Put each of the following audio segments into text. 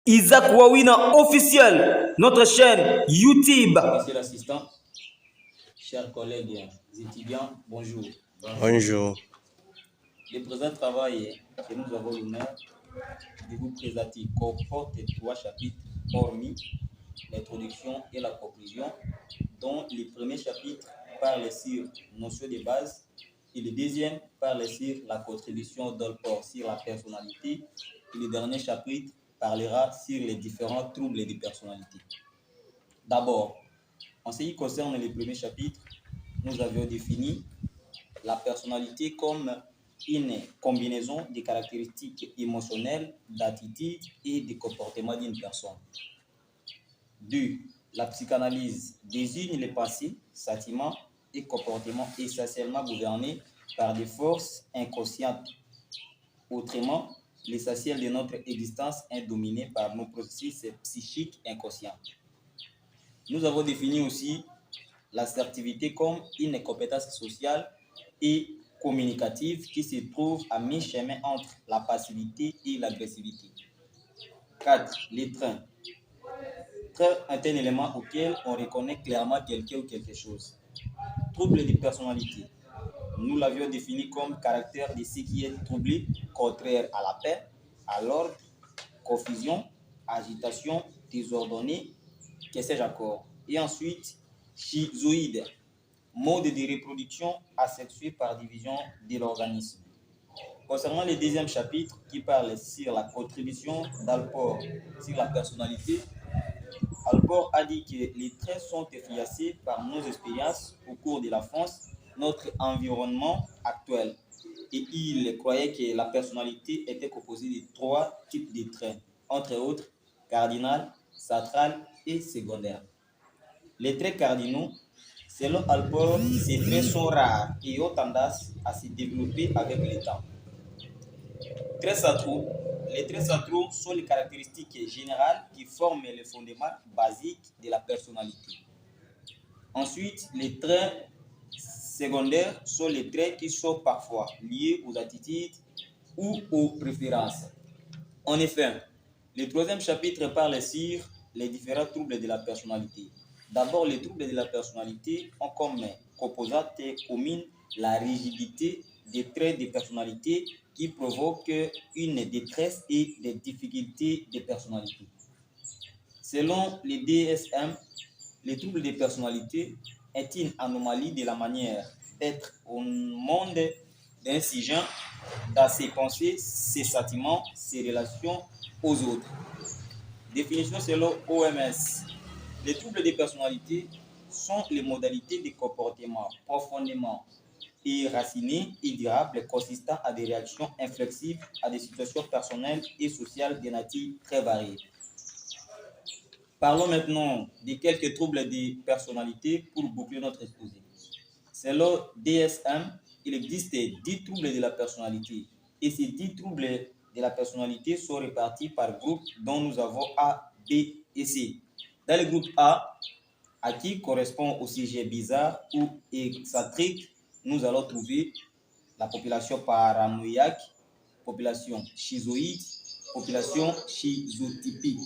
Isaac Wawina officiel, notre chaîne YouTube. Monsieur l'assistant, chers collègues étudiants, bonjour. Bonjour. Le présent travail que nous avons l'honneur de vous présenter comporte 3 chapitres, hormis l'introduction et la conclusion, dont le premier chapitre parle sur notions de base et le deuxième parle sur la contribution d'Alport sur la personnalité et le dernier chapitre parlera sur les différents troubles de personnalité. D'abord, en ce qui concerne le premier chapitre, nous avions défini la personnalité comme une combinaison des caractéristiques émotionnelles, d'attitude et de comportement d'une personne. 2. La psychanalyse désigne les pensées, sentiments et comportements essentiellement gouvernés par des forces inconscientes. Autrement, l'essentiel de notre existence est dominé par nos processus psychiques inconscients. Nous avons défini aussi l'assertivité comme une compétence sociale et communicative qui se trouve à mi-chemin entre la passivité et l'agressivité. 4. Les traits. Trait est un élément auquel on reconnaît clairement quelqu'un ou quelque chose. Trouble de personnalité. Nous l'avions défini comme caractère de ce qui est troublé, contraire à la paix, à l'ordre, confusion, agitation, désordonnée, que sais-je encore. Et ensuite, schizoïde, mode de reproduction asexué par division de l'organisme. Concernant le deuxième chapitre qui parle sur la contribution d'Alport sur la personnalité, Alport a dit que les traits sont influencés par nos expériences au cours de l'enfance, notre environnement actuel. Et il croyait que la personnalité était composée de 3 types de traits, entre autres cardinal, central et secondaire. Les traits cardinaux, selon Alport, ces traits sont rares et ont tendance à se développer avec le temps. Traits centraux. Les traits centraux sont les caractéristiques générales qui forment le fondement basique de la personnalité. Ensuite, les traits secondaires sont les traits qui sont parfois liés aux attitudes ou aux préférences. En effet, le troisième chapitre parle sur les différents troubles de la personnalité. D'abord, les troubles de la personnalité ont comme composante commune la rigidité des traits de personnalité qui provoquent une détresse et des difficultés de personnalité. Selon les DSM, les troubles de personnalité est une anomalie de la manière d'être au monde d'un sujet, dans ses pensées, ses sentiments, ses relations aux autres. Définition selon OMS. Les troubles de personnalité sont les modalités de comportement profondément irracinées et durables consistant à des réactions inflexibles à des situations personnelles et sociales de nature très variées. Parlons maintenant de quelques troubles de personnalité pour boucler notre exposé. Selon DSM, il existe 10 troubles de la personnalité et ces 10 troubles de la personnalité sont répartis par groupe dont nous avons A, B et C. Dans le groupe A, qui correspond au sujet bizarre ou excentrique, nous allons trouver la population paranoïaque, population schizoïde, population schizotypique.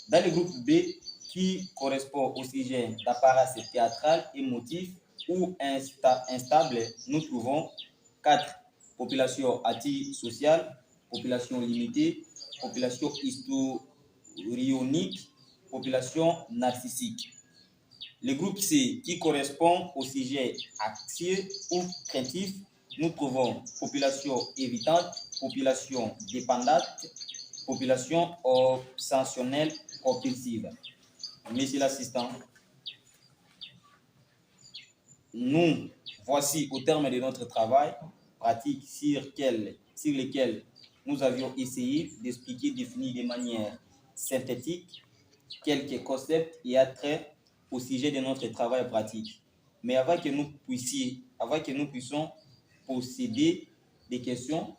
Dans le groupe B, qui correspond au sujet d'apparence théâtrale, émotif ou instable, nous trouvons 4 populations antisociales, population limitée, population histrionique, population narcissique. Le groupe C, qui correspond au sujet anxieux ou craintif, nous trouvons population évitante, population dépendante, population obsessionnelle compulsive. Monsieur l'assistant, nous voici au terme de notre travail pratique sur lesquels nous avions essayé d'expliquer, définir de manière synthétique quelques concepts et attraits au sujet de notre travail pratique. Mais avant que nous puissions posséder des questions,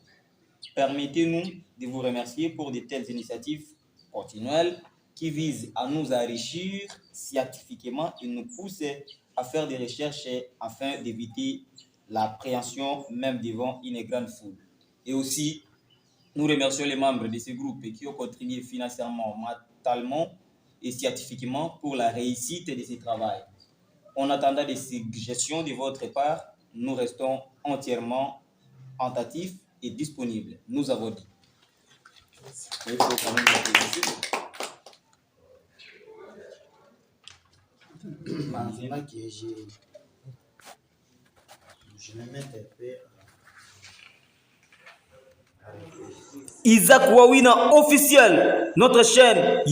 permettez-nous de vous remercier pour de telles initiatives continuelles qui visent à nous enrichir scientifiquement et nous poussent à faire des recherches afin d'éviter l'appréhension même devant une grande foule. Et aussi Nous remercions les membres de ce groupe qui ont contribué financièrement, mentalement et scientifiquement pour la réussite de ce travail. En attendant des suggestions de votre part, nous restons entièrement attentifs et disponibles. Nous avons dit. Mais il faut quand même je me mets un peu Isaac Wawina officiel, notre chaîne